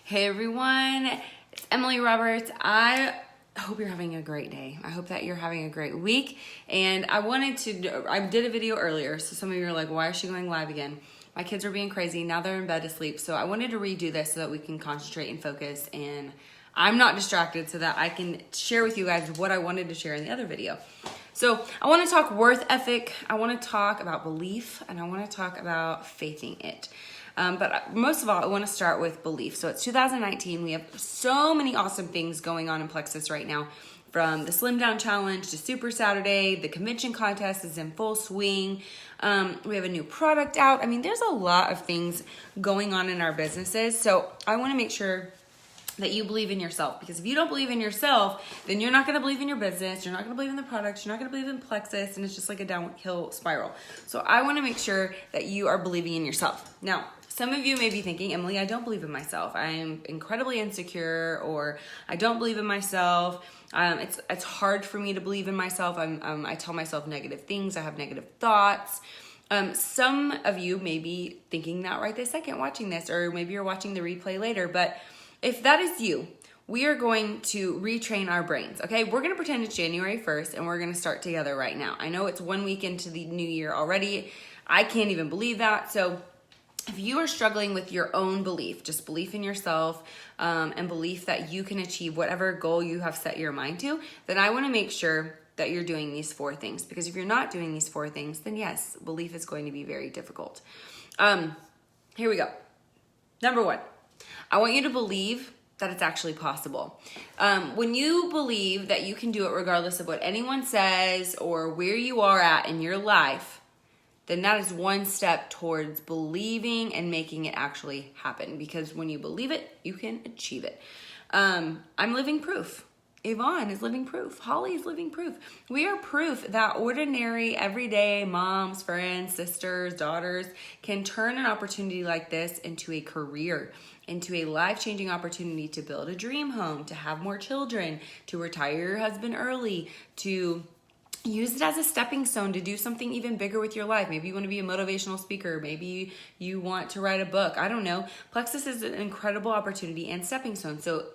Hey everyone, it's Emily Roberts. I hope you're having a great day. I hope that you're having a great week. And I did a video earlier, so some of you are like, why is she going live again? My kids are being crazy. Now they're in bed asleep. So I wanted to redo this so that we can concentrate and focus and I'm not distracted so that I can share with you guys what I wanted to share in the other video. So I want to talk worth ethic. I want to talk about belief and I want to talk about faithing it. But most of all, I want to start with belief. So it's 2019. We have so many awesome things going on in Plexus right now, from the Slim Down Challenge to Super Saturday. The convention contest is in full swing. We have a new product out. I mean, there's a lot of things going on in our businesses. So I want to make sure that you believe in yourself, because if you don't believe in yourself, then you're not going to believe in your business. You're not going to believe in the products. You're not going to believe in Plexus, and it's just like a downhill spiral. So I want to make sure that you are believing in yourself. Now, some of you may be thinking, Emily, I don't believe in myself. I am incredibly insecure, or I don't believe in myself. It's hard for me to believe in myself. I tell myself negative things. I have negative thoughts. Some of you may be thinking that right this second watching this, or maybe you're watching the replay later, but if that is you, we are going to retrain our brains, okay? We're going to pretend it's January 1st and we're going to start together right now. I know it's 1 week into the new year already. I can't even believe that. So if you are struggling with your own belief, just belief in yourself and belief that you can achieve whatever goal you have set your mind to, then I want to make sure that you're doing these 4 things. Because if you're not doing these 4 things, then yes, belief is going to be very difficult. Here we go. Number 1. I want you to believe that it's actually possible. When you believe that you can do it regardless of what anyone says or where you are at in your life, then that is one step towards believing and making it actually happen. Because when you believe it, you can achieve it. I'm living proof. Yvonne is living proof. Holly is living proof. We are proof that ordinary, everyday moms, friends, sisters, daughters can turn an opportunity like this into a career, into a life-changing opportunity to build a dream home, to have more children, to retire your husband early, to use it as a stepping stone to do something even bigger with your life. Maybe you want to be a motivational speaker. Maybe you want to write a book. I don't know. Plexus is an incredible opportunity and stepping stone. So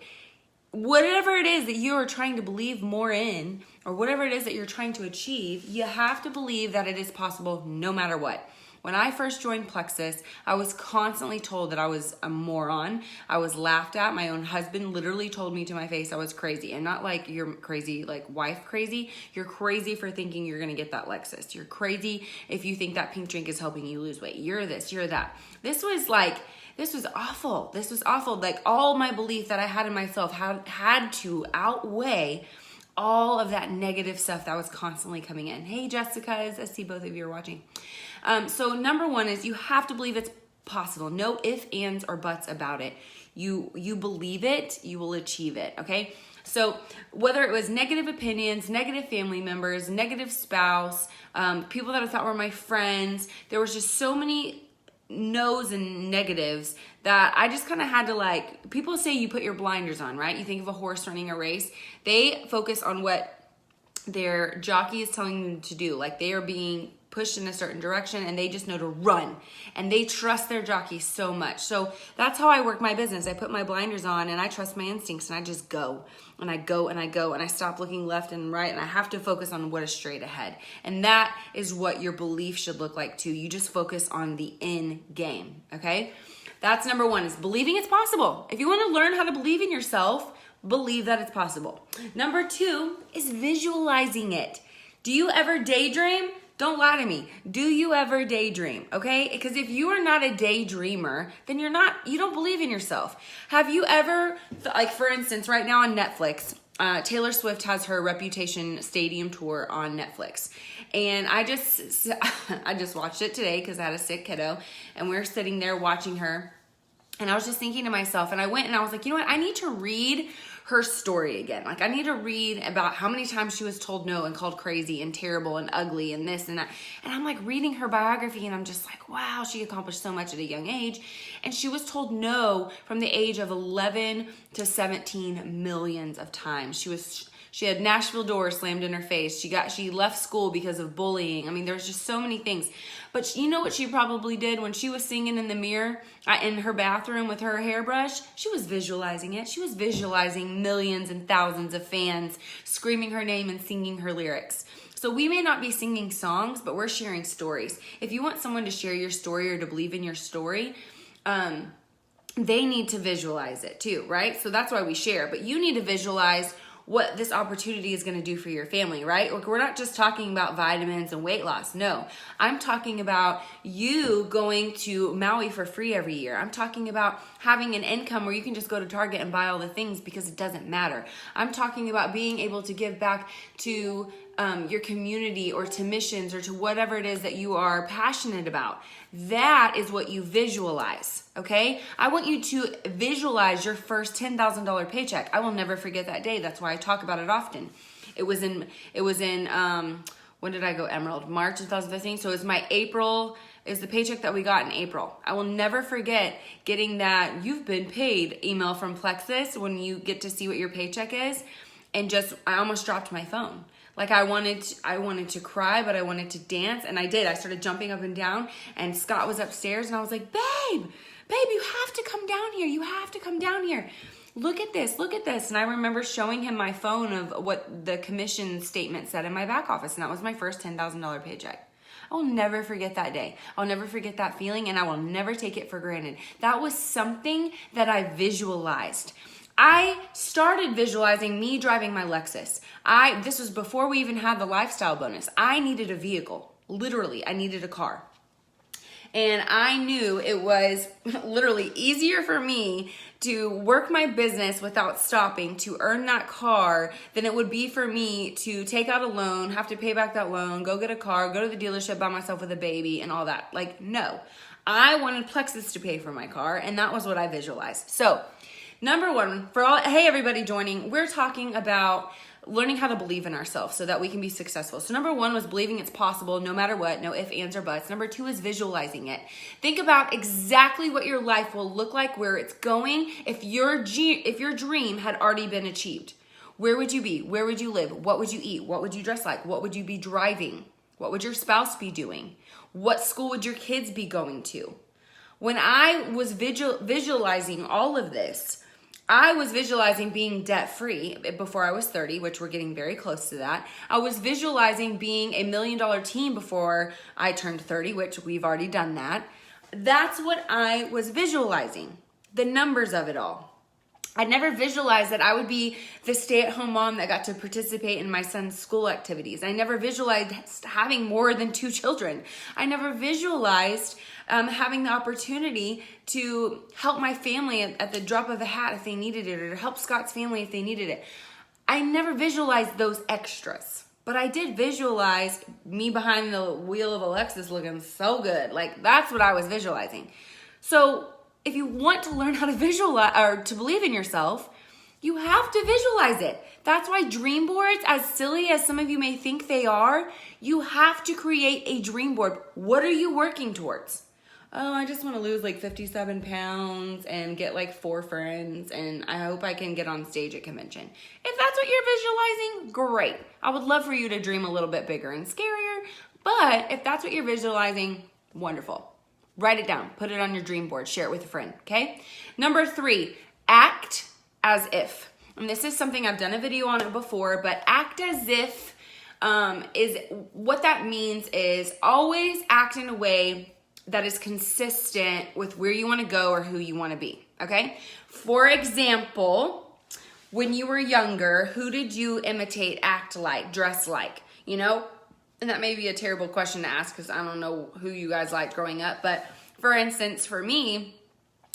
whatever it is that you are trying to believe more in, or whatever it is that you're trying to achieve, you have to believe that it is possible no matter what. When I first joined Plexus, I was constantly told that I was a moron. I was laughed at. My own husband literally told me to my face I was crazy. And not like you're crazy, like wife crazy. You're crazy for thinking you're going to get that Lexus. You're crazy if you think that pink drink is helping you lose weight. You're this, you're that. This was awful. This was awful. Like, all my belief that I had in myself had to outweigh all of that negative stuff that was constantly coming in. Hey, Jessica, I see both of you are watching. So number 1 is you have to believe it's possible. No ifs, ands, or buts about it. You believe it, you will achieve it, okay? So whether it was negative opinions, negative family members, negative spouse, people that I thought were my friends, there was just so many no's and negatives that I just kind of had to, people say you put your blinders on, right? You think of a horse running a race. They focus on what their jockey is telling them to do. Like, they are being pushed in a certain direction and they just know to run, and they trust their jockey so much. So that's how I work my business. I put my blinders on and I trust my instincts, and I just go and I go and I go, and I stop looking left and right, and I have to focus on what is straight ahead. And that is what your belief should look like too. You just focus on the end game, okay? That's number 1, is believing it's possible. If you want to learn how to believe in yourself, believe that it's possible. Number 2 is visualizing it. Do you ever daydream? Don't lie to me. Do you ever daydream? Okay? Because if you are not a daydreamer, then you don't believe in yourself. Have you ever, like, for instance, right now on Netflix, Taylor Swift has her Reputation Stadium tour on Netflix. And I just watched it today because I had a sick kiddo, and we were sitting there watching her. And I was just thinking to myself, and I went and I was like, you know what? I need to read her story again. Like, I need to read about how many times she was told no and called crazy and terrible and ugly and this and that. And I'm like reading her biography, and I'm just like, wow, she accomplished so much at a young age. And she was told no from the age of 11 to 17 millions of times. She was She had Nashville doors slammed in her face. She left school because of bullying. I mean, there's just so many things. But you know what she probably did when she was singing in the mirror in her bathroom with her hairbrush? She was visualizing it. She was visualizing millions and thousands of fans screaming her name and singing her lyrics. So we may not be singing songs, but we're sharing stories. If you want someone to share your story or to believe in your story, they need to visualize it too, right? So that's why we share. But you need to visualize what this opportunity is going to do for your family, right? We're not just talking about vitamins and weight loss. No, I'm talking about you going to Maui for free every year. I'm talking about having an income where you can just go to Target and buy all the things because it doesn't matter. I'm talking about being able to give back to your community or to missions or to whatever it is that you are passionate about. That is what you visualize, okay? I want you to visualize your first $10,000 paycheck. I will never forget that day. That's why I talk about it often. It was in when did I go Emerald? March 2015. So it was my April, it was the paycheck that we got in April. I will never forget getting that "you've been paid" email from Plexus when you get to see what your paycheck is. And I almost dropped my phone. Like I wanted to cry, but I wanted to dance, and I did. I started jumping up and down, and Scott was upstairs, and I was like, babe, you have to come down here. You have to come down here. Look at this. And I remember showing him my phone of what the commission statement said in my back office, and that was my first $10,000 paycheck. I will never forget that day. I'll never forget that feeling, and I will never take it for granted. That was something that I visualized. I started visualizing me driving my Lexus. This was before we even had the lifestyle bonus. I needed a vehicle. Literally, I needed a car. And I knew it was literally easier for me to work my business without stopping to earn that car than it would be for me to take out a loan, have to pay back that loan, go get a car, go to the dealership by myself with a baby and all that. Like, no. I wanted Plexus to pay for my car, and that was what I visualized. So, number one, hey everybody joining, we're talking about learning how to believe in ourselves so that we can be successful. So number one was believing it's possible no matter what, no ifs, ands, or buts. Number two is visualizing it. Think about exactly what your life will look like, where it's going, if your dream had already been achieved. Where would you be? Where would you live? What would you eat? What would you dress like? What would you be driving? What would your spouse be doing? What school would your kids be going to? When I was visualizing all of this, I was visualizing being debt-free before I was 30, which we're getting very close to that. I was visualizing being $1 million team before I turned 30, which we've already done that. That's what I was visualizing, the numbers of it all. I never visualized that I would be the stay-at-home mom that got to participate in my son's school activities. I never visualized having more than 2 children. I never visualized having the opportunity to help my family at the drop of a hat if they needed it, or to help Scott's family if they needed it. I never visualized those extras, but I did visualize me behind the wheel of a Lexus looking so good. Like, that's what I was visualizing. So if you want to learn how to visualize or to believe in yourself, you have to visualize it. That's why dream boards, as silly as some of you may think they are, you have to create a dream board. What are you working towards? Oh, I just want to lose like 57 pounds and get like 4 friends, and I hope I can get on stage at convention. If that's what you're visualizing, great. I would love for you to dream a little bit bigger and scarier, but if that's what you're visualizing, wonderful. Write it down. Put it on your dream board. Share it with a friend, okay? Number 3, act as if. And this is something I've done a video on it before, but act as if is what that means is always act in a way that is consistent with where you want to go or who you want to be, okay? For example, when you were younger, who did you imitate, act like, dress like, you know? And that may be a terrible question to ask because I don't know who you guys liked growing up, but for instance, for me,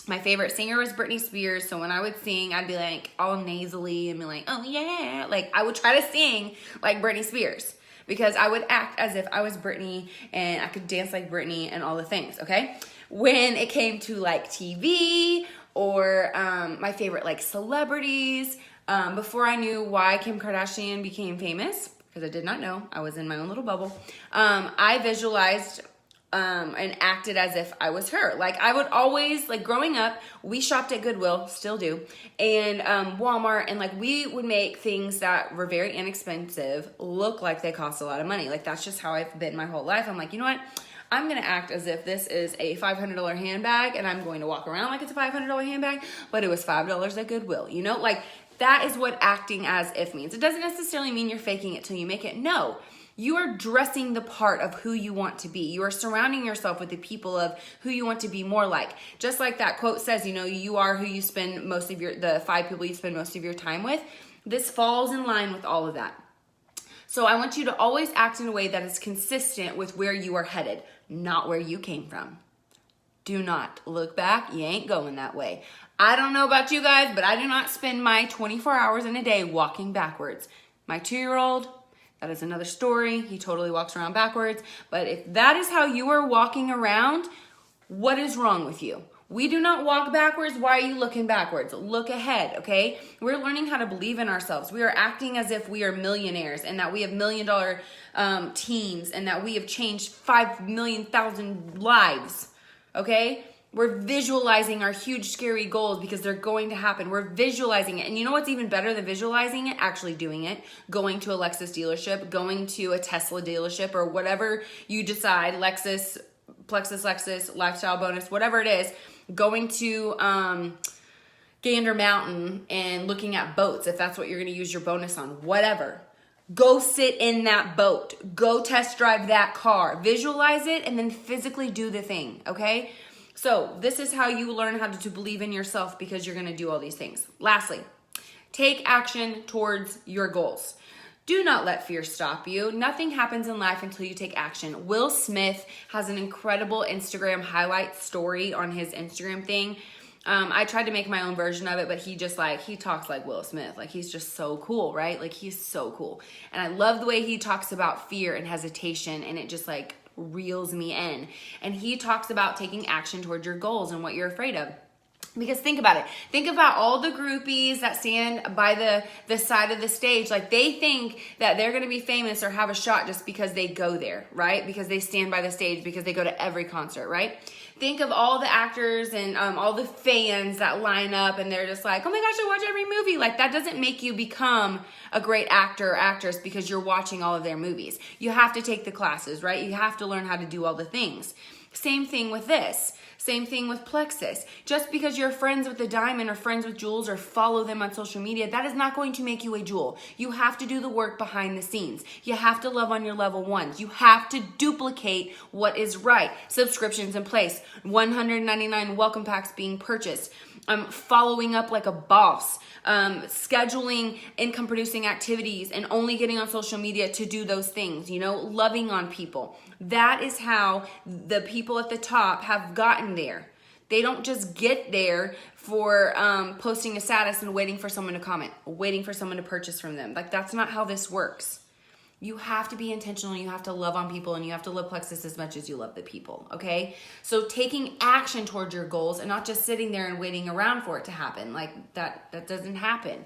my favorite singer was Britney Spears, so when I would sing, I'd be like all nasally and be like, oh yeah, like I would try to sing like Britney Spears, because I would act as if I was Britney and I could dance like Britney and all the things, okay? When it came to like TV or my favorite like celebrities, before I knew why Kim Kardashian became famous, because I did not know, I was in my own little bubble, I visualized and acted as if I was her. Like I would always, like growing up, we shopped at Goodwill, still do, and Walmart, and like we would make things that were very inexpensive look like they cost a lot of money. Like that's just how I've been my whole life. I'm like, you know what? I'm gonna act as if this is a $500 handbag and I'm going to walk around like it's a $500 handbag, but it was $5 at Goodwill, you know? Like that is what acting as if means. It doesn't necessarily mean you're faking it till you make it. No. You are dressing the part of who you want to be. You are surrounding yourself with the people of who you want to be more like. Just like that quote says, you know, you are who you spend most of the 5 people you spend most of your time with. This falls in line with all of that. So I want you to always act in a way that is consistent with where you are headed, not where you came from. Do not look back. You ain't going that way. I don't know about you guys, but I do not spend my 24 hours in a day walking backwards. My 2-year-old, that is another story. He totally walks around backwards. But if that is how you are walking around, what is wrong with you? We do not walk backwards. Why are you looking backwards? Look ahead, okay? We're learning how to believe in ourselves. We are acting as if we are millionaires and that we have $1 million teams and that we have changed 5,000,000 lives, okay? We're visualizing our huge, scary goals because they're going to happen. We're visualizing it. And you know what's even better than visualizing it? Actually doing it. Going to a Lexus dealership, going to a Tesla dealership, or whatever you decide, Lexus, plexus, Lexus, lifestyle bonus, whatever it is, going to Gander Mountain and looking at boats, if that's what you're going to use your bonus on, whatever. Go sit in that boat. Go test drive that car. Visualize it and then physically do the thing, okay? So this is how you learn how to believe in yourself, because you're going to do all these things. Lastly, take action towards your goals. Do not let fear stop you. Nothing happens in life until you take action. Will Smith has an incredible Instagram highlight story on his Instagram thing. I tried to make my own version of it, but he talks like Will Smith. Like he's just so cool, right? Like he's so cool. And I love the way he talks about fear and hesitation, and it just like reels me in. And he talks about taking action towards your goals and what you're afraid of. Because think about it. Think about all the groupies that stand by the side of the stage. Like they think that they're going to be famous or have a shot just because they go there, right? Because they stand by the stage, because they go to every concert, right? Think of all the actors and all the fans that line up and they're just like, oh my gosh, I watch every movie. Like that doesn't make you become a great actor or actress because you're watching all of their movies. You have to take the classes, right? You have to learn how to do all the things. Same thing with this. Same thing with plexus. Just because you're friends with the diamond or friends with Jules or follow them on social media, that is not going to make you a jewel. You have to do the work behind the scenes. You have to love on your level ones. You have to duplicate what is right. Subscriptions in place. 199 welcome packs being purchased. Following up like a boss. Scheduling income producing activities and only getting on social media to do those things, you know, loving on people. That is how the people at the top have gotten there. They don't just get there for posting a status and waiting for someone to comment, waiting for someone to purchase from them. Like that's not how this works. You have to be intentional. You have to love on people, and you have to love plexus as much as you love the people, okay? So taking action towards your goals and not just sitting there and waiting around for it to happen. Like that doesn't happen.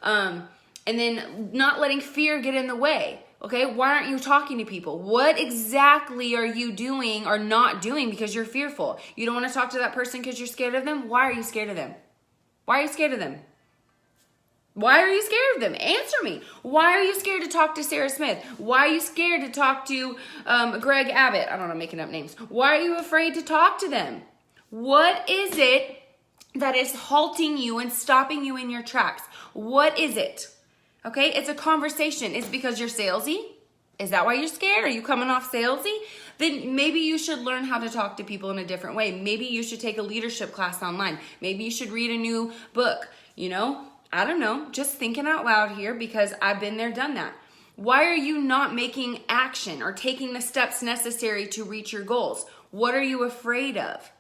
And then not letting fear get in the way, okay? Why aren't you talking to people? What exactly are you doing or not doing because you're fearful? You don't want to talk to that person because you're scared of them? Why are you scared of them? Why are you scared of them? Why are you scared of them? Answer me. Why are you scared to talk to Sarah Smith? Why are you scared to talk to Greg Abbott? I don't know, I'm making up names. Why are you afraid to talk to them? What is it that is halting you and stopping you in your tracks? What is it? Okay, it's a conversation. It's because you're salesy? Is that why you're scared? Are you coming off salesy? Then maybe you should learn how to talk to people in a different way. Maybe you should take a leadership class online. Maybe you should read a new book, you know? I don't know, just thinking out loud here because I've been there, done that. Why are you not making action or taking the steps necessary to reach your goals? What are you afraid of?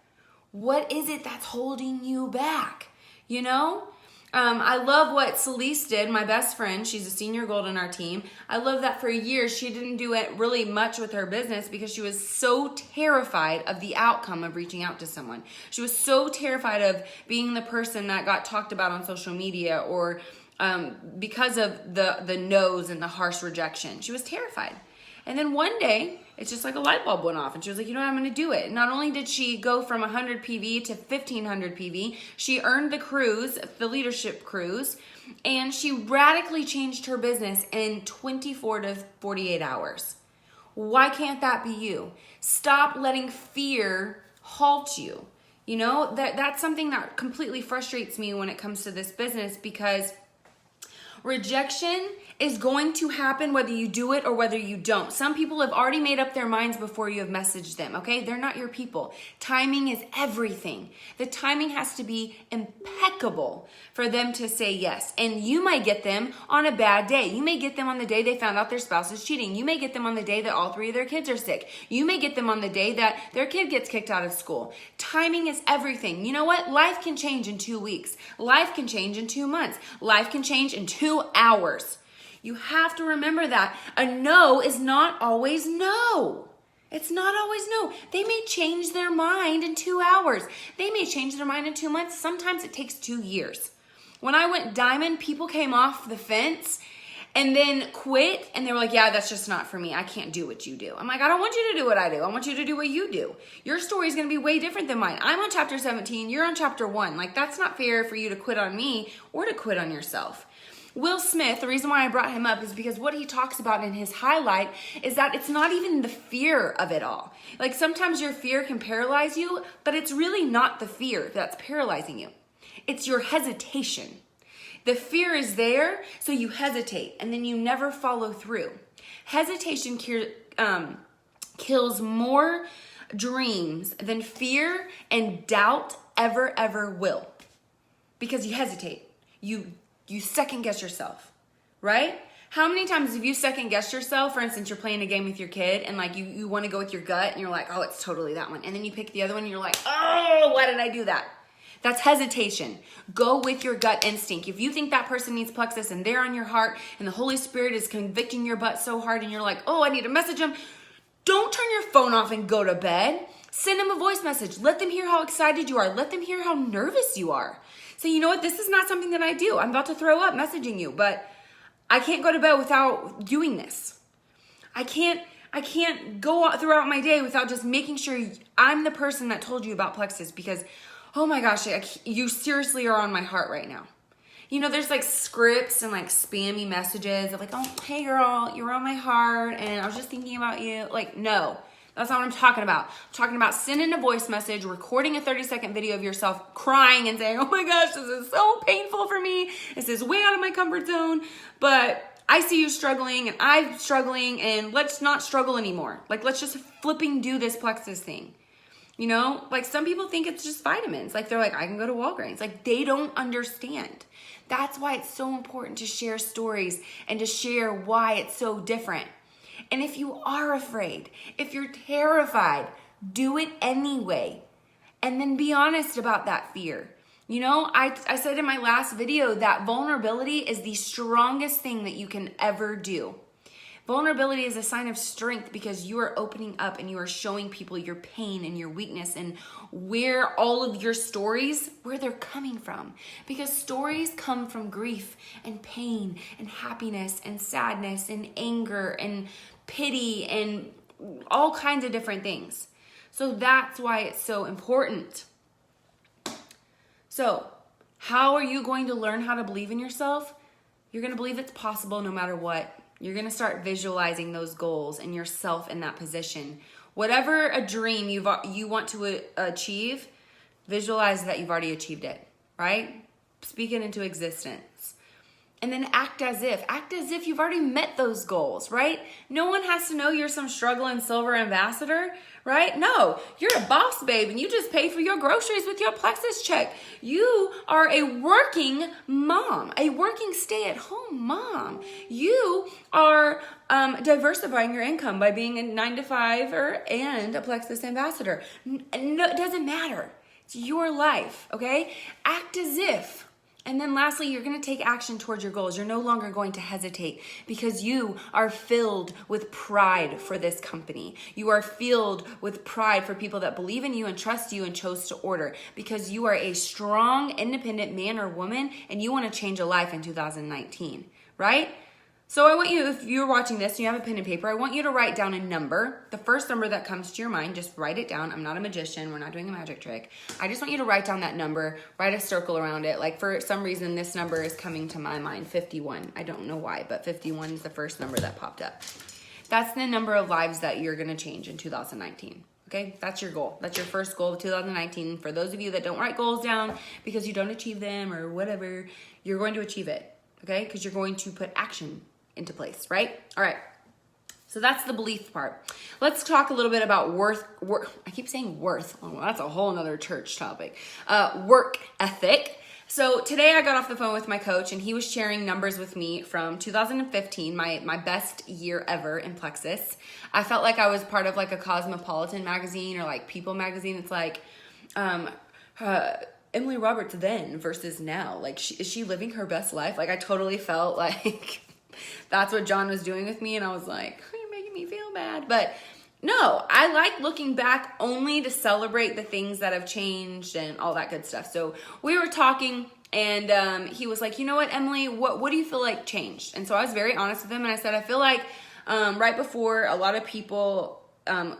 What is it that's holding you back? You know? I love what Celeste did, my best friend. She's a senior gold on our team. I love that for years she didn't do it really much with her business because she was so terrified of the outcome of reaching out to someone. She was so terrified of being the person that got talked about on social media or because of the no's and the harsh rejection. She was terrified. And then one day, it's just like a light bulb went off. And she was like, you know what, I'm going to do it. Not only did she go from 100 PV to 1500 PV, she earned the cruise, the leadership cruise, and she radically changed her business in 24 to 48 hours. Why can't that be you? Stop letting fear halt you. You know, that's something that completely frustrates me when it comes to this business, because rejection is going to happen whether you do it or whether you don't. Some people have already made up their minds before you have messaged them, okay? They're not your people. Timing is everything. The timing has to be impeccable for them to say yes. And you might get them on a bad day. You may get them on the day they found out their spouse is cheating. You may get them on the day that all 3 of their kids are sick. You may get them on the day that their kid gets kicked out of school. Timing is everything. You know what? Life can change in 2 weeks. Life can change in 2 months. Life can change in 2 hours. You have to remember that a no is not always no. It's not always no. They may change their mind in 2 hours. They may change their mind in 2 months. Sometimes it takes 2 years. When I went diamond, people came off the fence and then quit, and they were like, yeah, that's just not for me. I can't do what you do. I'm like, I don't want you to do what I do. I want you to do what you do. Your story is going to be way different than mine. I'm on chapter 17. You're on chapter 1. Like, that's not fair for you to quit on me or to quit on yourself. Will Smith, the reason why I brought him up is because what he talks about in his highlight is that it's not even the fear of it all. Like, sometimes your fear can paralyze you, but it's really not the fear that's paralyzing you. It's your hesitation. The fear is there, so you hesitate, and then you never follow through. Hesitation kills more dreams than fear and doubt ever will. Because you hesitate. You second guess yourself, right? How many times have you second guessed yourself? For instance, you're playing a game with your kid and like you want to go with your gut and you're like, oh, it's totally that one. And then you pick the other one and you're like, oh, why did I do that? That's hesitation. Go with your gut instinct. If you think that person needs plexus and they're on your heart and the Holy Spirit is convicting your butt so hard and you're like, oh, I need to message them. Don't turn your phone off and go to bed. Send them a voice message. Let them hear how excited you are. Let them hear how nervous you are. So you know what? This is not something that I do. I'm about to throw up messaging you, but I can't go to bed without doing this. I can't go throughout my day without just making sure I'm the person that told you about plexus, because, oh my gosh, you seriously are on my heart right now. You know, there's like scripts and like spammy messages of like, oh, hey girl, you're on my heart and I was just thinking about you. Like, no. That's not what I'm talking about. I'm talking about sending a voice message, recording a 30-second video of yourself crying and saying, oh my gosh, this is so painful for me. This is way out of my comfort zone, but I see you struggling and I'm struggling, and let's not struggle anymore. Like, let's just flipping do this plexus thing. You know, like some people think it's just vitamins. Like they're like, I can go to Walgreens. Like they don't understand. That's why it's so important to share stories and to share why it's so different. And if you are afraid, if you're terrified, do it anyway. And then be honest about that fear. You know, I said in my last video that vulnerability is the strongest thing that you can ever do. Vulnerability is a sign of strength because you are opening up and you are showing people your pain and your weakness and where all of your stories, where they're coming from. Because stories come from grief and pain and happiness and sadness and anger and pity and all kinds of different things. So that's why it's so important. So how are you going to learn how to believe in yourself? You're going to believe it's possible no matter what. You're going to start visualizing those goals and yourself in that position. Whatever a dream you want to achieve, visualize that you've already achieved it, right? Speak it into existence. And then act as if you've already met those goals, right? No one has to know you're some struggling silver ambassador, right? No, you're a boss babe and you just pay for your groceries with your plexus check. You are a working mom, a working stay-at-home mom. You are diversifying your income by being a 9-to-5 and a plexus ambassador. No, it doesn't matter. It's your life, okay? Act as if. And then lastly, you're going to take action towards your goals. You're no longer going to hesitate because you are filled with pride for this company. You are filled with pride for people that believe in you and trust you and chose to order, because you are a strong, independent man or woman and you want to change a life in 2019, right? So I want you, if you're watching this and you have a pen and paper, I want you to write down a number. The first number that comes to your mind, just write it down. I'm not a magician. We're not doing a magic trick. I just want you to write down that number, write a circle around it. Like for some reason, this number is coming to my mind, 51. I don't know why, but 51 is the first number that popped up. That's the number of lives that you're going to change in 2019. Okay, that's your goal. That's your first goal of 2019. For those of you that don't write goals down because you don't achieve them or whatever, you're going to achieve it. Okay, because you're going to put action into place, right? All right. So that's the belief part. Let's talk a little bit about worth. I keep saying worth. Oh, well, that's a whole nother church topic. Work ethic. So today I got off the phone with my coach and he was sharing numbers with me from 2015, my best year ever in Plexus. I felt like I was part of like a Cosmopolitan magazine or like People magazine. It's like Emily Roberts then versus now. Like, is she living her best life? Like I totally felt like that's what John was doing with me. And I was like, you're making me feel bad. But no, I like looking back only to celebrate the things that have changed and all that good stuff. So we were talking and he was like, you know what, Emily, what do you feel like changed? And so I was very honest with him. And I said, I feel like right before a lot of people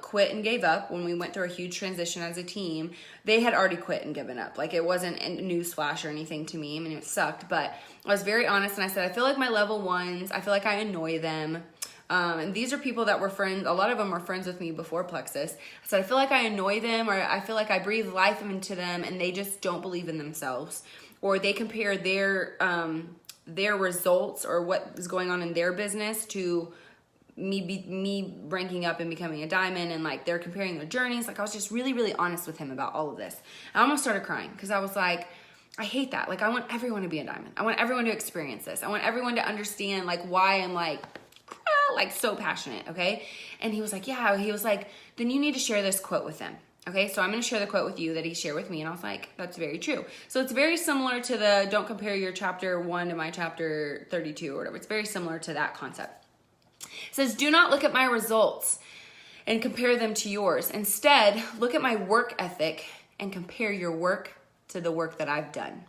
quit and gave up when we went through a huge transition as a team, they had already quit and given up. Like it wasn't a news flash or anything to me. I mean, it sucked, but I was very honest and I said, I feel like my level ones, I feel like I annoy them. And these are people that were friends. A lot of them were friends with me before Plexus. I said, I feel like I annoy them or I feel like I breathe life into them and they just don't believe in themselves, or they compare their results or what is going on in their business to me ranking up and becoming a diamond, and like they're comparing their journeys. Like I was just really, really honest with him about all of this. I almost started crying because I was like, I hate that. Like I want everyone to be a diamond. I want everyone to experience this. I want everyone to understand like why I'm like so passionate. Okay. And he was like, yeah, he was like, then you need to share this quote with them. Okay, so I'm going to share the quote with you that he shared with me. And I was like, that's very true. So it's very similar to the don't compare your chapter 1 to my chapter 32 or whatever. It's very similar to that concept. It says, do not look at my results and compare them to yours. Instead, look at my work ethic and compare your work to the work that I've done.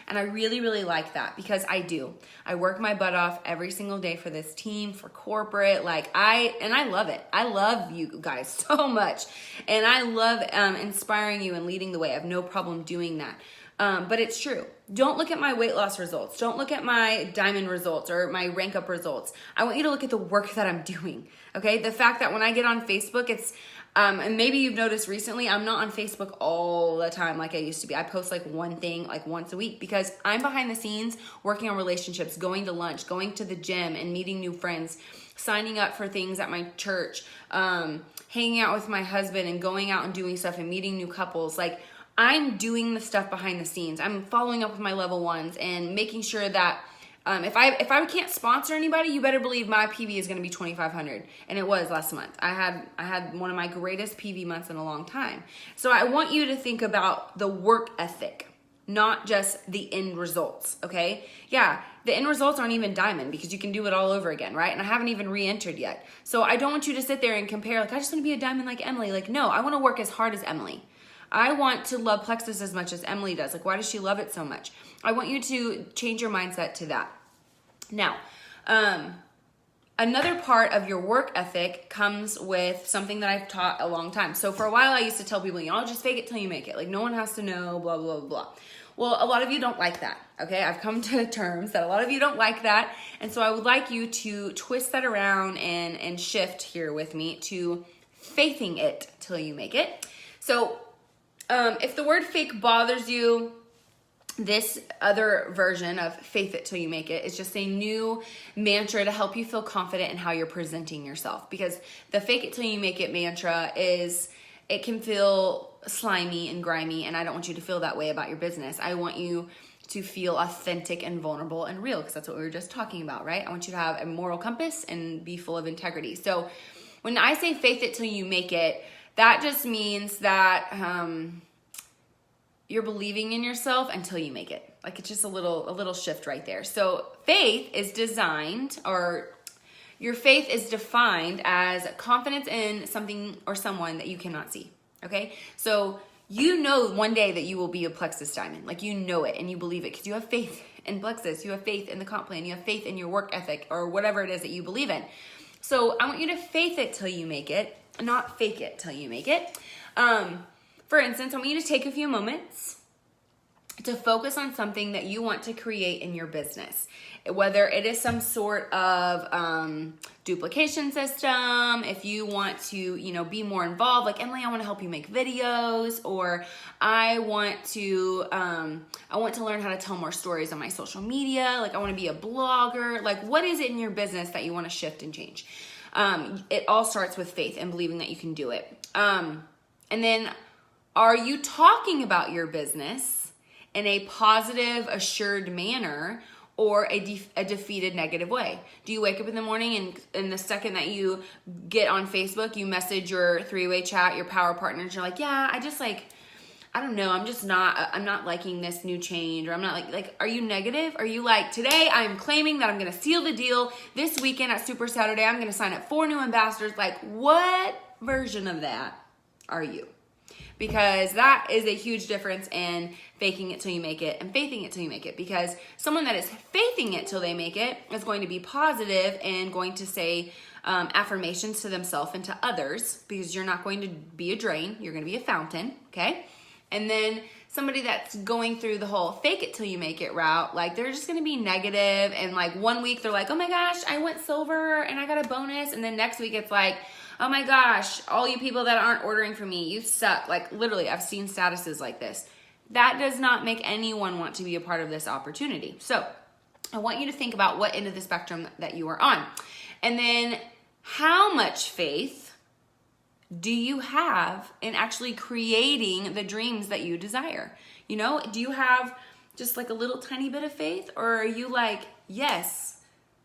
And I really, really like that because I do. I work my butt off every single day for this team, for corporate. I love it. I love you guys so much. And I love inspiring you and leading the way. I have no problem doing that. But it's true. Don't look at my weight loss results. Don't look at my diamond results or my rank up results. I want you to look at the work that I'm doing. Okay. The fact that when I get on Facebook, it's, and maybe you've noticed recently, I'm not on Facebook all the time like I used to be. I post like one thing like once a week because I'm behind the scenes working on relationships, going to lunch, going to the gym and meeting new friends, signing up for things at my church, hanging out with my husband and going out and doing stuff and meeting new couples. Like I'm doing the stuff behind the scenes. I'm following up with my level ones and making sure that if I can't sponsor anybody, you better believe my PV is going to be 2,500, and it was last month. I had one of my greatest PV months in a long time. So I want you to think about the work ethic, not just the end results. Okay, yeah, the end results aren't even diamond because you can do it all over again, right? And I haven't even re-entered yet. So I don't want you to sit there and compare like I just want to be a diamond like Emily. Like no, I want to work as hard as Emily. I want to love Plexus as much as Emily does. Like, why does she love it so much? I want you to change your mindset to that. Now, another part of your work ethic comes with something that I've taught a long time. So for a while, I used to tell people, y'all just fake it till you make it. Like, no one has to know, blah, blah, blah, blah. Well, a lot of you don't like that, okay? I've come to terms that a lot of you don't like that. And so I would like you to twist that around and shift here with me to faithing it till you make it. So if the word fake bothers you, this other version of faith it till you make it is just a new mantra to help you feel confident in how you're presenting yourself. Because the fake it till you make it mantra it can feel slimy and grimy, and I don't want you to feel that way about your business. I want you to feel authentic and vulnerable and real, because that's what we were just talking about, right? I want you to have a moral compass and be full of integrity. So when I say faith it till you make it, that just means that you're believing in yourself until you make it. Like it's just a little shift right there. So faith is designed, or your faith is defined as confidence in something or someone that you cannot see. Okay? So you know one day that you will be a Plexus diamond. Like you know it and you believe it because you have faith in plexus. You have faith in the comp plan. You have faith in your work ethic or whatever it is that you believe in. So I want you to faith it till you make it, not fake it till you make it. For instance, I want you to take a few moments to focus on something that you want to create in your business. Whether it is some sort of duplication system, if you want to, be more involved, like Emily, I want to help you make videos, or I want to learn how to tell more stories on my social media. Like I want to be a blogger. Like what is it in your business that you want to shift and change? It all starts with faith and believing that you can do it. And then are you talking about your business in a positive, assured manner, or a defeated, negative way? Do you wake up in the morning and the second that you get on Facebook, you message your three-way chat, your power partners, you're like, yeah, I don't know, I'm not liking this new change, or I'm not like, are you negative? Are you like, today I'm claiming that I'm going to seal the deal this weekend at Super Saturday, I'm going to sign up 4 new ambassadors? Like what version of that are you? Because that is a huge difference in faking it till you make it and faithing it till you make it. Because someone that is faithing it till they make it is going to be positive and going to say affirmations to themselves and to others, because you're not going to be a drain. You're going to be a fountain, okay? And then somebody that's going through the whole fake it till you make it route, like they're just going to be negative, and like one week they're like, oh my gosh, I went silver and I got a bonus. And then next week it's like, oh my gosh, all you people that aren't ordering from me, you suck. Like literally, I've seen statuses like this. That does not make anyone want to be a part of this opportunity. So I want you to think about what end of the spectrum that you are on. And then how much faith do you have in actually creating the dreams that you desire? Do you have just like a little tiny bit of faith, or are you like, yes,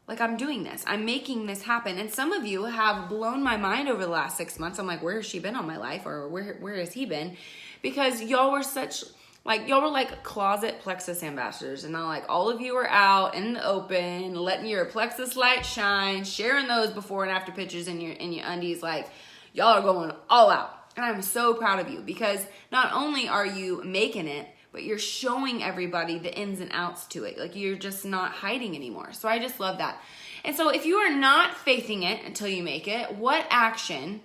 like I'm doing this, I'm making this happen? And some of you have blown my mind over the last 6 months. I'm like, where has she been all my life? Or where has he been? Because y'all were like closet plexus ambassadors, and now like all of you are out in the open, letting your plexus light shine, sharing those before and after pictures in your undies. Like y'all are going all out. And I'm so proud of you, because not only are you making it, but you're showing everybody the ins and outs to it. Like you're just not hiding anymore. So I just love that. And so if you are not faithing it until you make it, what action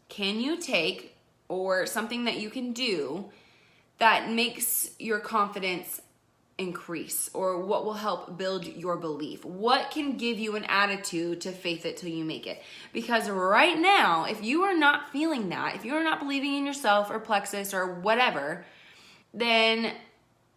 can you take, or something that you can do that makes your confidence increase, or what will help build your belief? What can give you an attitude to faith it till you make it? Because right now, if you are not feeling that, if you are not believing in yourself or plexus or whatever, then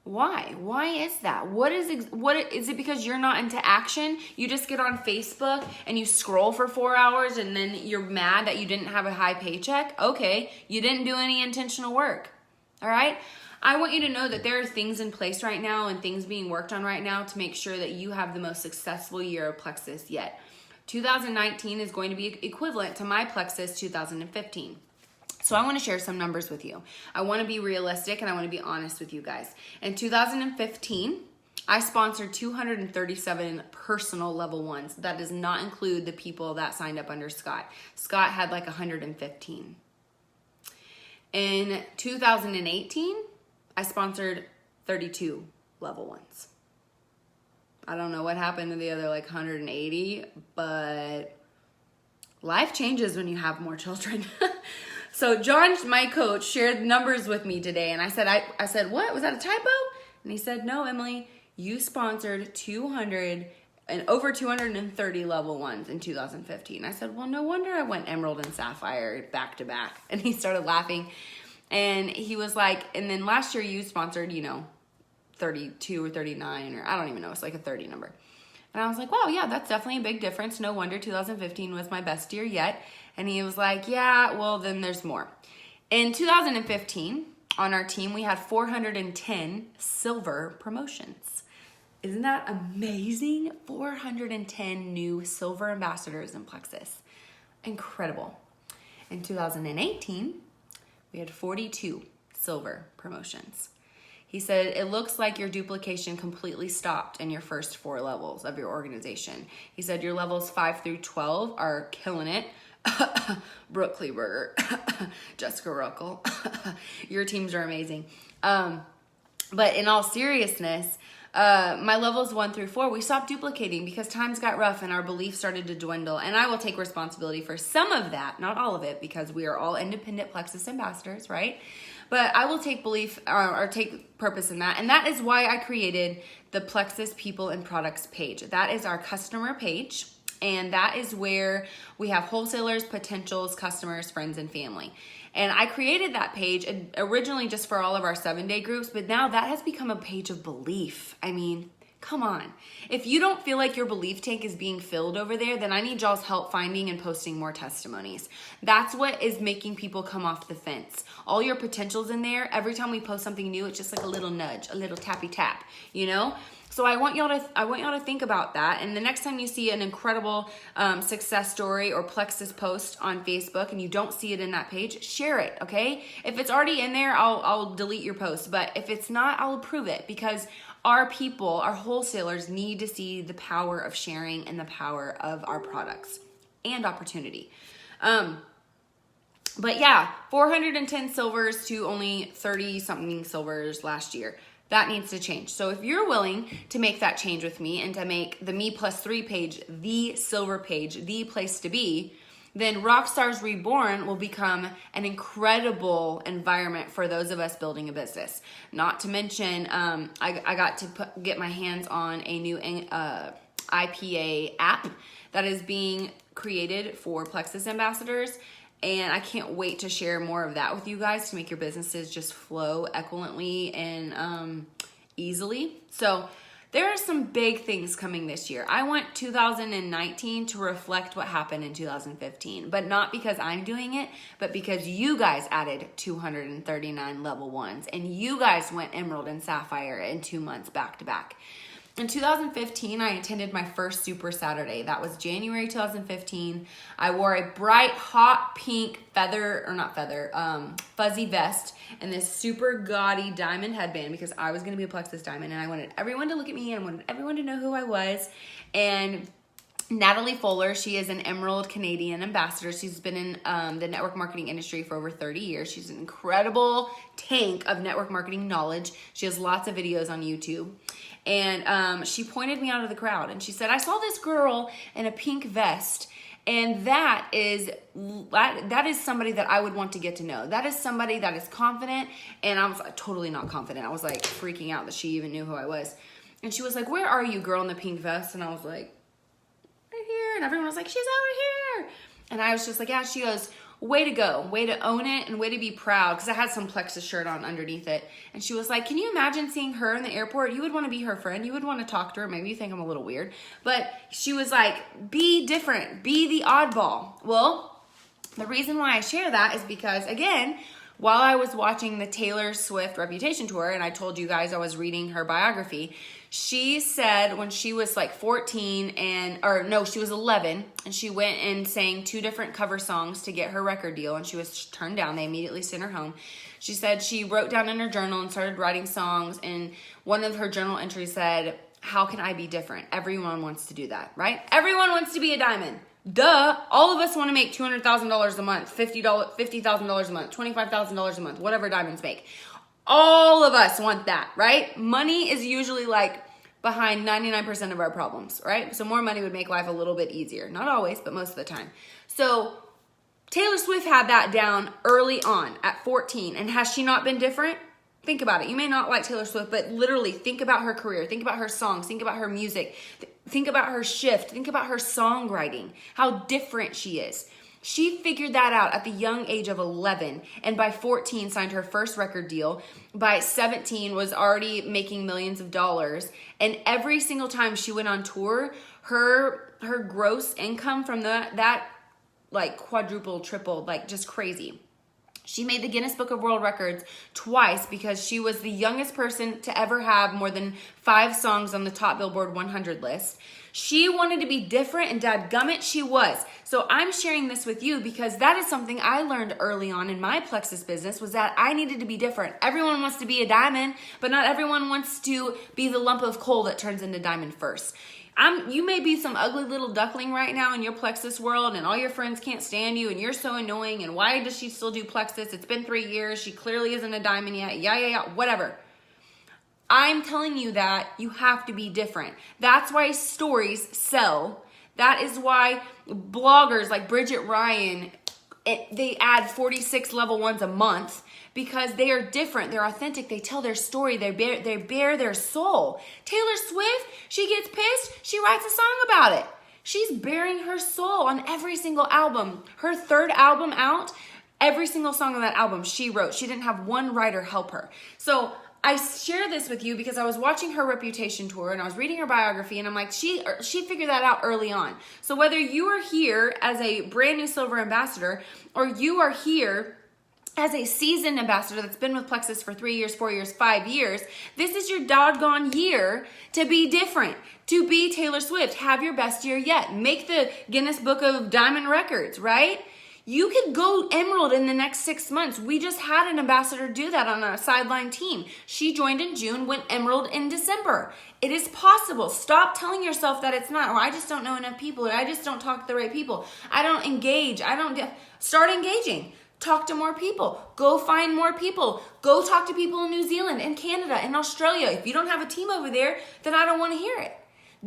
why? Why is that? What is it? Because you're not into action? You just get on Facebook and you scroll for 4 hours and then you're mad that you didn't have a high paycheck? Okay, you didn't do any intentional work. All right? I want you to know that there are things in place right now and things being worked on right now to make sure that you have the most successful year of plexus yet. 2019 is going to be equivalent to my plexus 2015. So I want to share some numbers with you. I want to be realistic and I want to be honest with you guys. In 2015, I sponsored 237 personal level 1s. That does not include the people that signed up under Scott. Scott had like 115. In 2018, I sponsored 32 level 1s. I don't know what happened to the other like 180, but life changes when you have more children. So John, my coach, shared numbers with me today, and I said, what? Was that a typo? And he said, no, Emily, you sponsored over 230 level 1s in 2015. I said, well, no wonder I went Emerald and Sapphire back to back. And he started laughing, and he was like, and then last year you sponsored, 32 or 39, or I don't even know, it's like a 30 number. And I was like, wow, yeah, that's definitely a big difference. No wonder 2015 was my best year yet. And he was like, yeah, well, then there's more. In 2015, on our team, we had 410 silver promotions. Isn't that amazing? 410 new silver ambassadors in plexus. Incredible. In 2018, we had 42 silver promotions. He said, it looks like your duplication completely stopped in your first 4 levels of your organization. He said, your levels 5 through 12 are killing it. Brooke Kleberger, Jessica Ruckel, your teams are amazing. But in all seriousness, my levels 1 through 4, we stopped duplicating because times got rough and our belief started to dwindle. And I will take responsibility for some of that, not all of it, because we are all independent plexus ambassadors, right? But I will take belief or take purpose in that. And that is why I created the Plexus People and Products page. That is our customer page. And that is where we have wholesalers, potentials, customers, friends, and family. And I created that page originally just for all of our 7-day groups, but now that has become a page of belief. I mean, come on. If you don't feel like your belief tank is being filled over there, then I need y'all's help finding and posting more testimonies. That's what is making people come off the fence. All your potentials in there, every time we post something new, it's just like a little nudge, a little tappy tap, you know? So I want y'all to think about that. And the next time you see an incredible success story or Plexus post on Facebook and you don't see it in that page, share it, okay? If it's already in there, I'll delete your post. But if it's not, I'll approve it, because our people, our wholesalers, need to see the power of sharing and the power of our products and opportunity. But yeah, 410 silvers to only 30 something silvers last year. That needs to change. So if you're willing to make that change with me and to make the Me+3 page the silver page, the place to be, then Rockstars Reborn will become an incredible environment for those of us building a business. Not to mention, I got to get my hands on a new IPA app that is being created for Plexus ambassadors. And I can't wait to share more of that with you guys to make your businesses just flow equivalently and easily. So there are some big things coming this year. I want 2019 to reflect what happened in 2015, but not because I'm doing it, but because you guys added 239 level 1s and you guys went Emerald and Sapphire in 2 months back to back. In 2015, I attended my first Super Saturday. That was January 2015. I wore a bright, hot pink fuzzy vest and this super gaudy diamond headband because I was going to be a Plexus diamond and I wanted everyone to look at me and I wanted everyone to know who I was. And Natalie Fuller, she is an Emerald Canadian ambassador. She's been in the network marketing industry for over 30 years. She's an incredible tank of network marketing knowledge. She has lots of videos on YouTube. And she pointed me out of the crowd and she said, I saw this girl in a pink vest and that is somebody that I would want to get to know. That is somebody that is confident. And I was totally not confident. I was like freaking out that she even knew who I was. And she was like, where are you, girl in the pink vest? And I was like, right here. And everyone was like, she's over here. And I was just like, yeah. She goes, way to go, way to own it, and way to be proud, because I had some Plexus shirt on underneath it. And she was like, can you imagine seeing her in the airport? You would want to be her friend. You would want to talk to her. Maybe you think I'm a little weird. But she was like, be different. Be the oddball. Well, the reason why I share that is because, again, while I was watching the Taylor Swift Reputation Tour, and I told you guys I was reading her biography, she said when she was like 14 she was 11 and she went and sang 2 different cover songs to get her record deal and she was turned down. They immediately sent her home. She said she wrote down in her journal and started writing songs, and one of her journal entries said, how can I be different? Everyone wants to do that, right? Everyone wants to be a diamond. Duh. All of us want to make $200,000 a month, $50,000 a month, $25,000 a month, whatever diamonds make. All of us want that, right? Money is usually like behind 99% of our problems, right? So more money would make life a little bit easier. Not always, but most of the time. So Taylor Swift had that down early on at 14. And has she not been different? Think about it. You may not like Taylor Swift, but literally think about her career. Think about her songs. Think about her music. Think about her shift. Think about her songwriting. How different she is. She figured that out at the young age of 11, and by 14 signed her first record deal. By 17 was already making millions of dollars, and every single time she went on tour, her gross income from that like quadrupled, tripled, like just crazy. She made the Guinness Book of World Records twice because she was the youngest person to ever have more than 5 songs on the top Billboard 100 list. She wanted to be different, and dadgummit, she was. So I'm sharing this with you because that is something I learned early on in my Plexus business, was that I needed to be different. Everyone wants to be a diamond, but not everyone wants to be the lump of coal that turns into diamond first. You may be some ugly little duckling right now in your Plexus world, and all your friends can't stand you, and you're so annoying, and why does she still do Plexus? It's been 3 years. She clearly isn't a diamond yet. Yeah, whatever. I'm telling you that you have to be different. That's why stories sell. That is why bloggers like Bridget Ryan, they add 46 level ones a month because they are different. They're authentic. They tell their story. They bear their soul. Taylor Swift, she gets pissed. She writes a song about it. She's bearing her soul on every single album. Her third album out, every single song on that album she wrote. She didn't have one writer help her. So I share this with you because I was watching her Reputation tour and I was reading her biography, and I'm like, she figured that out early on. So whether you are here as a brand new silver ambassador or you are here as a seasoned ambassador that's been with Plexus for 3 years, 4 years, 5 years, this is your doggone year to be different, to be Taylor Swift. Have your best year yet. Make the Guinness Book of Diamond Records, right? You could go emerald in the next 6 months. We just had an ambassador do that on a sideline team. She joined in June, went emerald in December. It is possible. Stop telling yourself that it's not. Or I just don't know enough people. Or I just don't talk to the right people. I don't engage. Start engaging. Talk to more people. Go find more people. Go talk to people in New Zealand and Canada and Australia. If you don't have a team over there, then I don't want to hear it.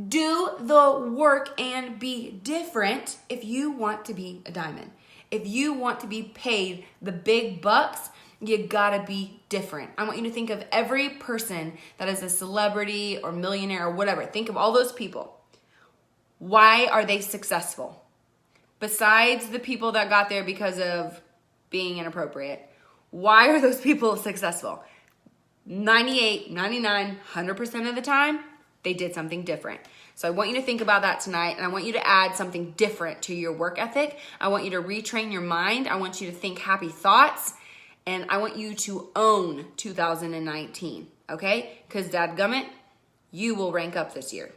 Do the work and be different if you want to be a diamond. If you want to be paid the big bucks, you gotta be different. I want you to think of every person that is a celebrity or millionaire or whatever. Think of all those people. Why are they successful? Besides the people that got there because of being inappropriate, why are those people successful? 98, 99, 100% of the time, they did something different. So I want you to think about that tonight, and I want you to add something different to your work ethic. I want you to retrain your mind. I want you to think happy thoughts, and I want you to own 2019, okay? Because dadgummit, you will rank up this year.